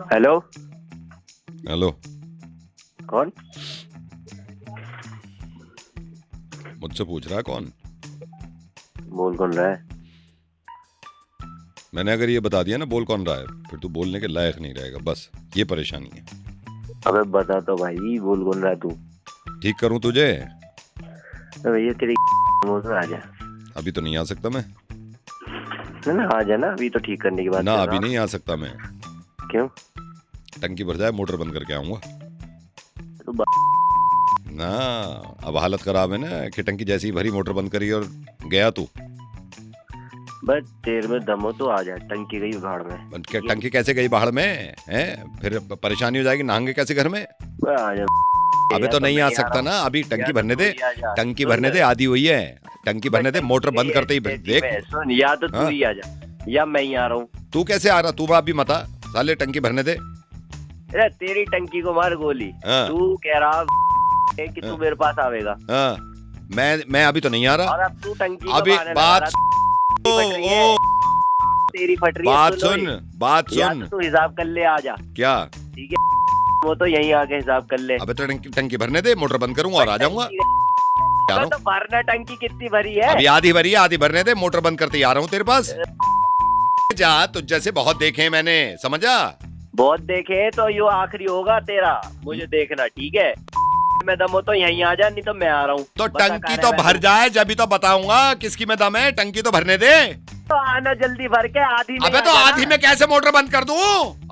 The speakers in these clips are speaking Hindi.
हेलो। हेलो। कौन? मुझसे पूछ रहा है कौन? बोल कौन रहा है? मैंने अगर ये बता दिया ना बोल कौन रहा है, फिर तू बोलने के लायक नहीं रहेगा, बस ये परेशानी है। अबे बता तो भाई, बोल कौन रहा है तू? ठीक करूं तुझे? भैया तेरी मुंह से आ जा। अभी तो नहीं आ सकता मैं। ना आ जा ना, अभी तो ठीक करने की बात ना कर अभी रहा। नहीं आ सकता मैं। क्यों? टंकी भर जाए मोटर बंद करके आऊंगा तो ना। अब हालत खराब है ना कि टंकी जैसी ही भरी मोटर बंद करी और गया तू। बस तेरे में दम हो तो आ जा, टंकी गई भाड़ में। टंकी कैसे गई बाहर में है? फिर परेशानी हो जाएगी, नहाएंगे कैसे घर में? आ जा। अबे तो नहीं आ सकता ना, अभी टंकी भरने दे। टंकी भरने दे, आधी हुई है। टंकी भरने दे, मोटर बंद करते ही देख। सुन, या तो तू ही आ जा या मैं ही आ रहा हूँ। तू कैसे आ रहा? तू अभी मत आ साले, टंकी भरने दे। अरे तेरी टंकी को मार गोली। हाँ। तू कह रहा है कि तू मेरे पास आवेगा। हाँ, मैं अभी तो नहीं आ रहा। और अब तू टंकी को अभी बहाने बात लगा रहा है। तेरी फट रही है। बात या सुन। तो तू हिसाब कर ले, आ जा। क्या? ठीक है, वो तो यहीं आके हिसाब कर ले। अबे तो टंकी भरने दे, मोटर बंद करूंगा और आ जाऊंगा। तो भरना, टंकी कितनी भरी है? अभी आधी भरी है, आधी भरने दे, मोटर बंद करते ही आ रहा हूँ तेरे पास। जा, तुझ जैसे बहुत देखे हैं मैंने, समझा? बहुत देखे तो यो आखिरी होगा तेरा, मुझे देखना। ठीक है, मैं दम हो तो यहीं आ जा, नहीं तो मैं आ रहा हूँ। तो टंकी तो भर जाए जब ही तो बताऊंगा किसकी में दम है। टंकी तो भरने दे। तो आना जल्दी भर के, आधी में अबे तो आधी में कैसे मोटर बंद कर दूं?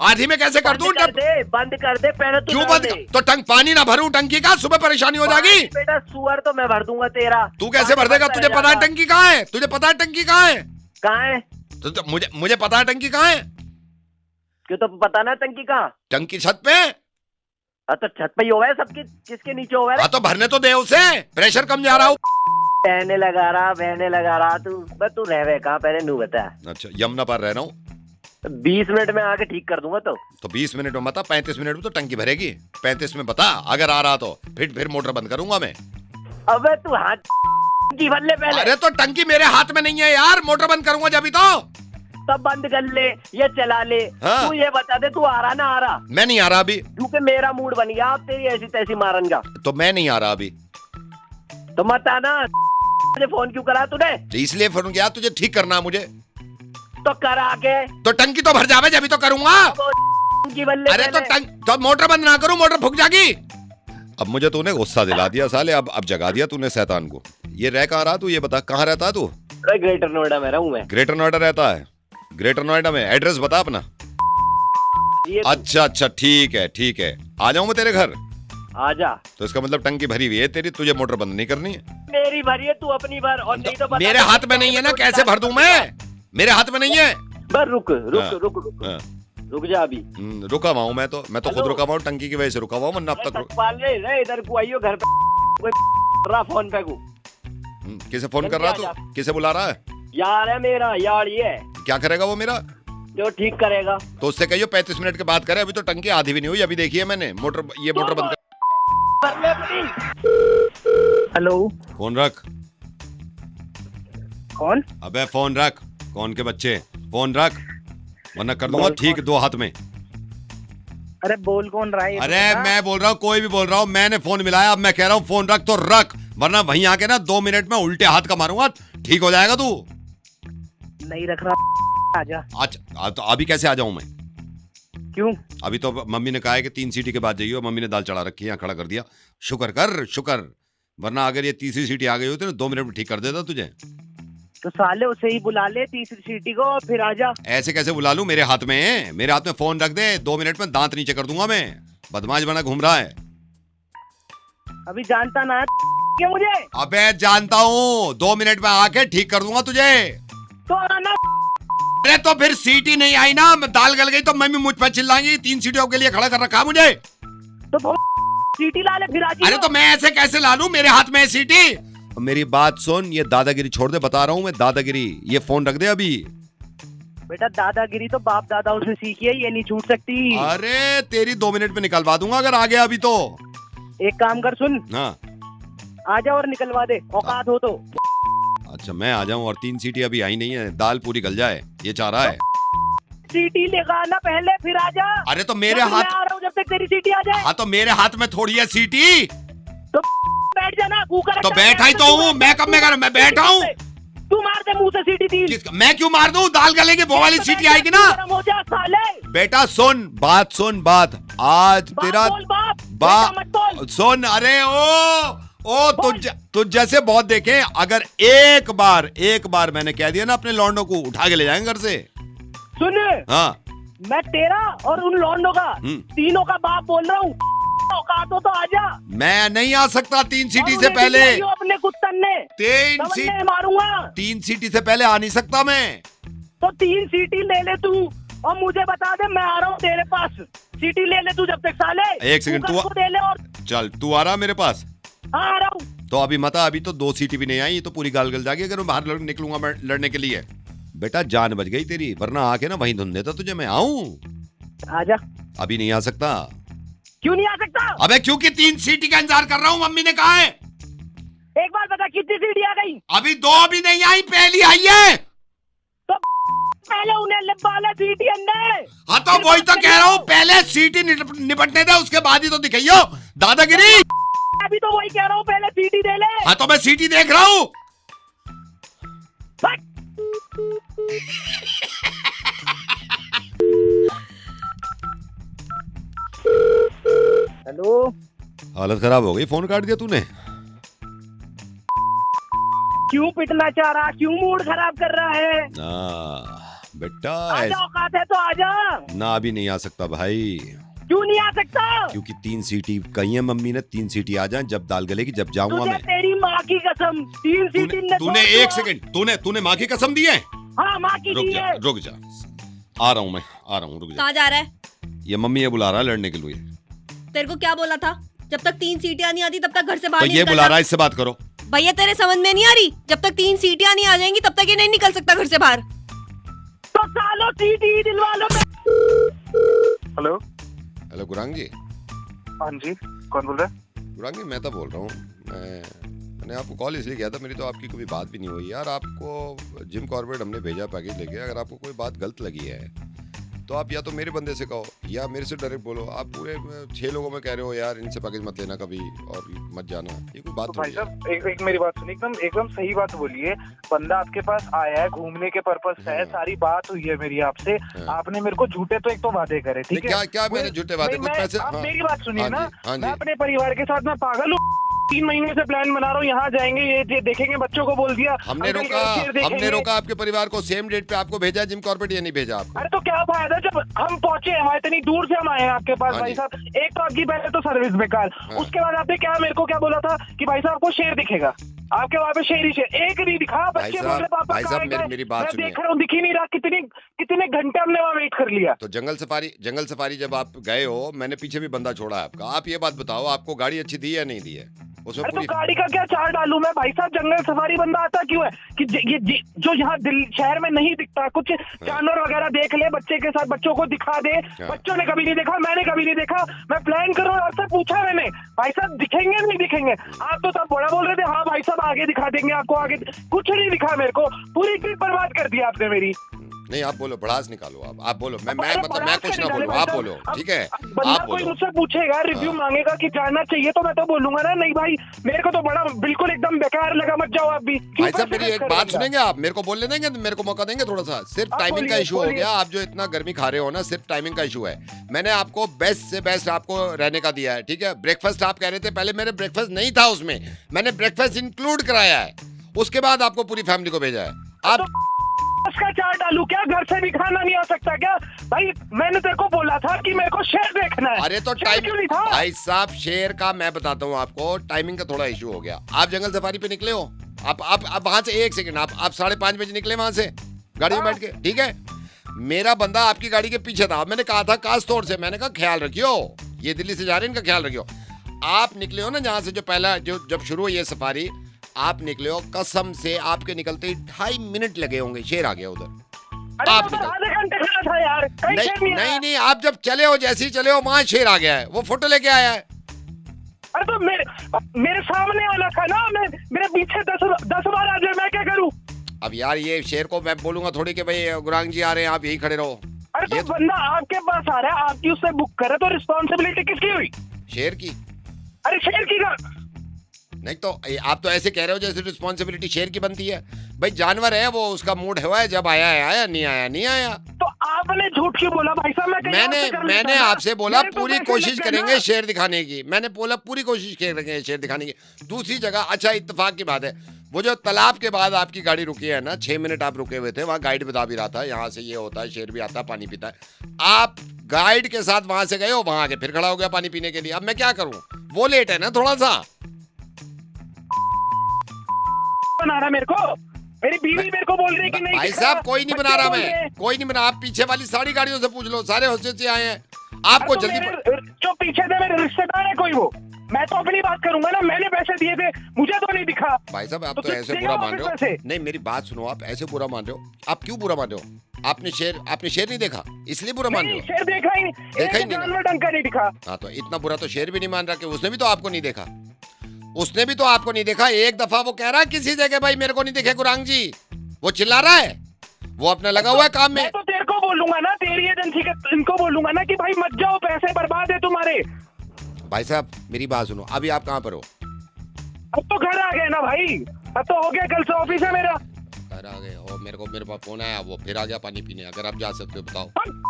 आधी में कैसे कर दूं? बंद कर दे पहले। तू क्यों बंद? तो पानी ना भरूं टंकी का? सुबह परेशानी हो जाएगी बेटा। सुअर तो मैं भर दूंगा तेरा। तू कैसे भर देगा? तुझे पता है टंकी कहाँ है? तुझे पता है टंकी कहाँ है? कहाँ है? तो मुझे पता है टंकी कहाँ है। क्यों? तो पता ना टंकी कहाँ? टंकी छत पे। तो छत पे ही होगा सबके, किसके नीचे होगा? हाँ तो भरने तो दे उसे, प्रेशर कम जा रहा हूँ। बहने लगा रहा तू। बस तू रह कहाँ पहले नू बता। अच्छा, यमुना पार रह रहा हूँ। 20 मिनट में आके ठीक कर दूंगा। तो 20 मिनट में बता, 35 मिनट में तो टंकी भरेगी। 35 में बता, अगर आ रहा तो फिर मोटर बंद करूंगा मैं। अबे तू हाथ की भर ले पहले। अरे तो टंकी मेरे हाथ में नहीं है यार, मोटर बंद करूंगा जब ही तो। तब बंद कर ले, ये चला ले। हाँ। तू ये बता दे, तू आ रहा ना आ रहा? मैं नहीं आ रहा अभी, क्योंकि मेरा मूड बन गया अब तेरी ऐसी तैसी मारन का। तो मैं नहीं आ रहा अभी। तो मत आना। मुझे फोन क्यों करा तूने? तो इसलिए फोन किया, तुझे ठीक करना है मुझे। तो कर आके। तो टंकी तो भर जावे जब ही तो करूंगा। की बल्ले अरे तो मोटर बंद ना करूं, मोटर फूक जाएगी। अब मुझे तूने गुस्सा दिला दिया साले, अब जगा दिया तूने शैतान को। ये रह कहाँ रहा तू? ये बता, कहाँ रहता है तू? ग्रेटर नोएडा में रहूं मैं। ग्रेटर नोएडा रहता है? ग्रेटर नोएडा में एड्रेस बता अपना। अच्छा, ठीक है, आ जाऊं मैं तेरे घर? आजा। तो इसका मतलब टंकी भरी हुई है तेरी, तुझे मोटर बंद नहीं करनी है। मेरी भरी है, तू अपनी भर। और नहीं तो मेरे हाथ में नहीं है ना, कैसे भर दूं मैं? मेरे हाथ में नहीं है। बस रुक हाँ। रुक जा अभी। रुका हुआ हूँ मैं तो खुद रुका हुआ हूँ, टंकी की वजह से रुका हुआ हूँ, वरना अब तक इधर को आइयो, घर पे फोन पे को। किसे फोन कर रहा तू? किसे बुला रहा है? यार है मेरा, यार ये क्या करेगा वो मेरा? जो ठीक करेगा। तो उससे कहियो 35 मिनट के बाद करे, अभी तो टंकी आधी भी नहीं हुई। अभी देखिए मैंने मोटर बंद कर। हेलो। फोन रख। कौन? अबे फोन रख, कौन के बच्चे, फोन रख वरना कर दूंगा ठीक 2 हाथ में। अरे बोल कौन रहा है? अरे मैं बोल रहा हूँ, कोई भी बोल रहा हूँ, मैंने फोन मिलाया। अब मैं कह रहा हूँ फोन रख तो रख, वरना वहीं आके ना 2 मिनट में उल्टे हाथ का मारूंगा। ठीक हो जाएगा तू? नहीं रख रहा, आजा। अच्छा, तो अभी कैसे आ जाऊं मैं? क्यों? अभी तो मम्मी ने कहा है कि 3 सीटी के बाद जाइए, मम्मी ने दाल चढ़ा रखी है, यहाँ खड़ा कर दिया। शुक्र, वरना अगर ये तीसरी सीटी आ गई होती ना 2 मिनट में ठीक कर देता तुझे। तो साले उसे ही बुला ले तीसरी सीटी को, फिर आजा। ऐसे कैसे बुला लूं? मेरे हाथ में है, मेरे हाथ में फोन रख दे, 2 मिनट में दांत नीचे कर दूंगा मैं। बदमाश बना घूम रहा है। अभी जानता ना है क्या मुझे? अबे जानता हूँ, 2 मिनट में आके ठीक कर दूंगा तुझे। तो आना। अरे तो फिर सीटी नहीं आई ना, दाल गल गई तो मम्मी मुझ पर चिल्लाएंगी। 3 सीटियों के लिए खड़ा कर रखा मुझे। तो सीटी ला ले फिर आजी। अरे तो मैं ऐसे कैसे ला लूं? मेरे हाथ में है सीटी। मेरी बात सुन, ये दादागिरी छोड़ दे, बता रहा हूँ मैं, दादागिरी। ये फोन रख दे अभी। बेटा दादागिरी तो बाप दादा से सीखी है, ये नहीं छूट सकती। अरे तेरी 2 मिनट में निकलवा दूंगा अगर आ गया अभी तो। एक काम कर, सुन। हाँ, आजा और निकलवा दे, औकात हो तो। अच्छा मैं आ जाऊं और 3 सीटी अभी आई नहीं है, दाल पूरी गल जाए, ये चाह रहा है। सीटी लगाना पहले फिर आजा। अरे तो मेरे मैं हाथ, आ रहा हूँ जब तक तेरी सीटी आ जाए। हाँ तो मेरे हाथ में थोड़ी है सीटी। तो बैठ जाना कुकर। तो बैठा ही तो हूँ मैं, कब मैं बैठा हूँ। तू मार दे मुंह से सीटी दी। मैं क्यों मार दूं, दाल गलेगी वो वाली सीटी आएगी ना। हो जा साले। बेटा सुन बात, सुन बात, आज तेरा बात सुन। अरे ओ तुझ जैसे बहुत देखे, अगर एक बार मैंने कह दिया ना अपने लौंडों को उठा के ले जाएंगे घर से। सुन, हाँ मैं तेरा और उन लौंडों का तीनों का बाप बोल रहा हूँ। औकात हो तो आजा। मैं नहीं आ सकता 3 सीटी से पहले। अपने कुत्तन ने 3 सीटी मारूंगा। 3 सीटी से पहले आ नहीं सकता मैं। तो 3 सीटी ले ले तू और मुझे बता दे, मैं आ रहा हूँ तेरे पास। सीटी ले ले तू जब तक साले। 1 सेकंड तू दे ले और चल, तू आ रहा मेरे पास? हाँ आ रहा हूँ। तो अभी मत आ, अभी तो 2 सीटी भी नहीं आई, तो पूरी गाल गल जाएगी अगर मैं बाहर निकलूंगा मैं लड़ने के लिए। बेटा जान बच गई तेरी, वरना आके ना वहीं धुन देता तुझे। मैं आऊं? आजा। अभी नहीं आ सकता। क्यों नहीं आ सकता? अबे क्योंकि 3 सीटी का इंतजार कर रहा हूँ, मम्मी ने कहा है। एक बार बता कितनी सीटी आ गई? अभी 2 भी नहीं आई, पहली आई है। तो पहले उन्हें वाला सीटी अंदर। हाँ तो वही तो कह रहा हूँ, पहले सीटी निपटने दे, उसके बाद ही तो दिखाइयो दादागिरी। अभी तो वही कह रहा हूँ, पहले सीटी दे ले। हाँ तो मैं सीटी देख रहा हूँ। हेलो। हालत खराब हो गई, फोन काट दिया तूने। क्यों पिटना चाह रहा, क्यों मूड खराब कर रहा है? बेटा आजा, औकात है तो आजा ना। अभी नहीं आ सकता भाई। क्यों नहीं आ सकता? क्योंकि 3 सीटी कही है मम्मी ने, 3 सीटी आ जाए, जब दाल गलेगी जब जाऊंगा मैं। तेरी माँ की कसम 3 सीटी। तूने 1 सेकंड, तूने माँ की कसम दी है? हाँ माँ की दी है। रुक जा, आ रहा हूँ मैं, आ रहा हूँ, रुक जा। कहाँ जा रहा है? ये मम्मी ये बुला रहा है लड़ने के लिए। तेरे को क्या बोला था? जब तक 3 सीटियां नहीं आती तब तक घर से तो बाहर नहीं ये निकलना। बुला रहा है, इससे बात करो। भैया तेरे समझ में नहीं आ रही? जब तक 3 सीटियां नहीं आ जाएंगी तब तक ये नहीं निकल सकता घर से बाहर। तो सालो सीटी दिलवा लो। हेलो हेलो गुरांग जी। हाँ जी, कौन बोल रहा है? गुरांग जी मैं तो बोल रहा हूँ। मैंने आपको कॉल इसलिए किया था, मेरी तो आपकी कभी बात भी नहीं हुई यार। आपको जिम कॉर्बेट हमने भेजा पैकेज लेके, अगर आपको कोई बात गलत लगी है तो आप या तो मेरे बंदे से कहो या मेरे से डायरेक्ट बोलो। आप पूरे 6 लोगों में कह रहे हो यार इनसे पैकेज मत लेना कभी और मत जाना, ये कोई बात तो थोड़ी भाई है। साहब एक मेरी बात सुनिए, एकदम सही बात बोलिए। बंदा आपके पास आया है घूमने के पर्पस से, हाँ। सारी बात हुई है मेरी आपसे। हाँ। आपने मेरे को झूठे तो एक तो वादे करे, ठीक है? क्या मैंने झूठे वादे? कुछ पैसे। आप हाँ। मेरी बात सुनिए हाँ ना। जी, हाँ मैं जी। अपने परिवार के साथ मैं पागल हूँ। 3 महीने से प्लान बना रहा हूँ, यहाँ जाएंगे, ये देखेंगे, बच्चों को बोल दिया। हमने अंकल रोका, के शेर देखेंगे। हमने रोका आपके परिवार को। सेम डेट पे आपको भेजा जिम कॉर्बेट, ये नहीं भेजा आपको। अरे तो क्या फायदा जब हम पहुंचे, हमारे इतनी दूर से हम आए हैं आपके पास। हाँ भाई जी। साहब एक तो आपकी पहले तो सर्विस बेकार, हाँ। उसके बाद आपने क्या मेरे को क्या बोला था कि भाई साहब आपको शेर दिखेगा। आपके वहाँ पे शेर ही शेर, एक नहीं दिखा। बच्चे बोल रहे पापा भाई साहब कहाँ गए? मेरी बात मैं सुनिए। देख रहा हूँ, दिख ही नहीं रहा। कितने घंटे हमने वहाँ वेट कर लिया। तो जंगल सफारी जब आप गए हो, मैंने पीछे भी बंदा छोड़ा है आपका। आप ये बात बताओ आपको गाड़ी अच्छी दी या नहीं दी है? उसमें अरे तो पूरी गाड़ी का क्या चार्ज डालूं मैं? भाई साहब जंगल सफारी बंदा आता क्यों है कि ये जो यहाँ शहर में नहीं दिखता, कुछ जानवर वगैरह देख ले, बच्चे के साथ बच्चों को दिखा दे। बच्चों ने कभी नहीं देखा, मैंने कभी नहीं देखा। मैं प्लान कर रहा हूँ, आपसे पूछा मैंने भाई साहब दिखेंगे नहीं दिखेंगे? आप तो सब बड़ा बोल रहे थे, हाँ भाई साहब आगे दिखा देंगे आपको। आगे कुछ नहीं दिखा मेरे को, पूरी ट्रिप बर्बाद कर दी आपने मेरी। नहीं आप बोलो, भड़ास निकालो आप बोलो। मैं कुछ ना बोलूं, आप बोलो, ठीक है? बंदा आप कोई बोलो। मुझसे पूछेगा, रिव्यू मांगेगा कि जानना चाहिए, तो मैं तो बोलूंगा ना नहीं भाई मेरे को तो बड़ा बिल्कुल एकदम बेकार लगा, मत जाओ आप भी। क्यों भाई साहब पैसे मेरी एक खर्च बात करेंगे? सुनेंगे आप? मेरे को बोलने देंगे? मेरे को मौका देंगे थोड़ा सा? सिर्फ आप टाइमिंग का बोलिए, इशू हो बोलिए। गया। आप जो इतना गर्मी खा रहे हो ना, सिर्फ टाइमिंग का इशू है। मैंने आपको बेस्ट से बेस्ट आपको रहने का दिया है, ठीक है? ब्रेकफास्ट आप कह रहे थे, पहले मेरे ब्रेकफास्ट नहीं था उसमें, मैंने ब्रेकफास्ट इंक्लूड कराया है। उसके बाद आपको पूरी फैमिली को भेजा है। आप उसका चार्ट डालू क्या? घर से भी खाना नहीं आ सकता क्या भाई? मैंने तेरे को बोला था कि मेरे को शेर देखना है। अरे तो शेर क्यों नहीं था? भाई साहब शेर का मैं बताता हूँ आपको, टाइमिंग का थोड़ा इशू हो गया। आप जंगल सफारी पे निकले हो, आप वहां से 1 सेकंड, आप 5:30 बजे निकले वहां से गाड़ी में बैठ के, ठीक है? मेरा बंदा आपकी गाड़ी के पीछे था। मैंने कहा था कासतौड़ से, मैंने कहा ख्याल रखियो, ये दिल्ली से जा रहे हैं, इनका ख्याल रखियो। आप निकले हो ना जहां से, जो पहला जब शुरू हुई है सफारी, आप निकले हो, कसम से आपके निकलते ही 2.5 मिनट लगे होंगे, शेर आ गया उधर। अरे आप तो निकल- आधे घंटे खड़ा था यार, कहीं शेर नहीं आया। नहीं आप जब चले हो, जैसे ही चले हो वहां शेर आ गया है, वो फोटो लेके आया है। अरे तो मेरे सामने वाला था ना, मेरे पीछे 10 बार आ जाए, मैं क्या करूं? अब यार ये शेर को मैं बोलूंगा थोड़ी कि भाई गुरांग जी आ रहे हैं, आप यही खड़े रहो। अरे ये तो बंदा आपके पास आ रहा है, आपकी उससे बुक करे तो रिस्पॉन्सिबिलिटी किसकी हुई? शेर की अरे शेर की का नहीं तो आप तो ऐसे कह रहे हो जैसे रिस्पॉन्सिबिलिटी शेर की बनती है। भाई जानवर है वो, उसका मूड हुआ है, जब आया है आया, नहीं आया नहीं आया। तो आपने झूठ क्यों बोला भाई साहब? मैं कहीं और से कर लेता मैंने ना। आपसे बोला मेरे तो पूरी पैसे कोशिश लगते करेंगे ना। शेर दिखाने की, मैंने बोला पूरी कोशिश करेंगे शेर दिखाने की। दूसरी जगह अच्छा इत्तेफाक की बात है, वो जो तालाब के बाद आपकी गाड़ी रुकी है ना, 6 मिनट आप रुके हुए थे, वहां गाइड बता भी रहा था यहाँ से ये होता है, शेर भी आता है पानी पीता है। आप गाइड के साथ वहां से गए हो, वहां आके फिर खड़ा हो गया पानी पीने के लिए। अब मैं क्या करूं, वो लेट है ना थोड़ा सा। बना रहा मेरे को, मेरी बीवी मेरे को बोल रही है कि नहीं भाई दिखा, साहब कोई नहीं बना बच्चे रहा, बोल रहे मैं हैं। कोई नहीं बना। आप पीछे वाली सारी गाड़ियों से पूछ लो, सारे होशियार से आए हैं। आपको तो जल्दी जो पीछे थे मेरे रिश्तेदार है कोई वो, मैं तो अपनी बात करूंगा ना, मैंने पैसे दिए थे, मुझे तो नहीं दिखा। भाई साहब आप तो तो फिर ऐसे देगा बुरा मान वापस रहे हो। पैसे? नहीं मेरी बात सुनो, आप ऐसे बुरा मान रहे हो। आप क्यों बुरा मान रहे हो? आपने शेर नहीं देखा इसलिए बुरा मान रहे नहीं हो। शेर देखा ही नहीं, देखा ही एक नहीं ना। जानवर ढंग का नहीं दिखा। हाँ तो इतना बुरा तो शेर भी नहीं मान रहा कि उसने भी तो आपको नहीं देखा। उसने भी तो आपको नहीं देखा। एक दफा वो कह रहा है किसी जगह भाई मेरे को नहीं दिखे गुरांग जी, वो चिल्ला रहा है, वो अपना लगा हुआ है काम में। मैं तो तेरे को बोलूंगा ना, तेरी एजेंसी के इनको बोलूंगा ना कि भाई मत जाओ, पैसे बर्बाद है तुम्हारे। भाई साहब मेरी बात सुनो, अभी आप कहाँ पर हो? अब तो घर आ गए ना भाई, अब तो हो गया, कल से ऑफिस है मेरा। घर आ गए और मेरे पास फोन आया, वो फिर आ गया पानी पीने। अगर आप जा सकते हो बताओ। हम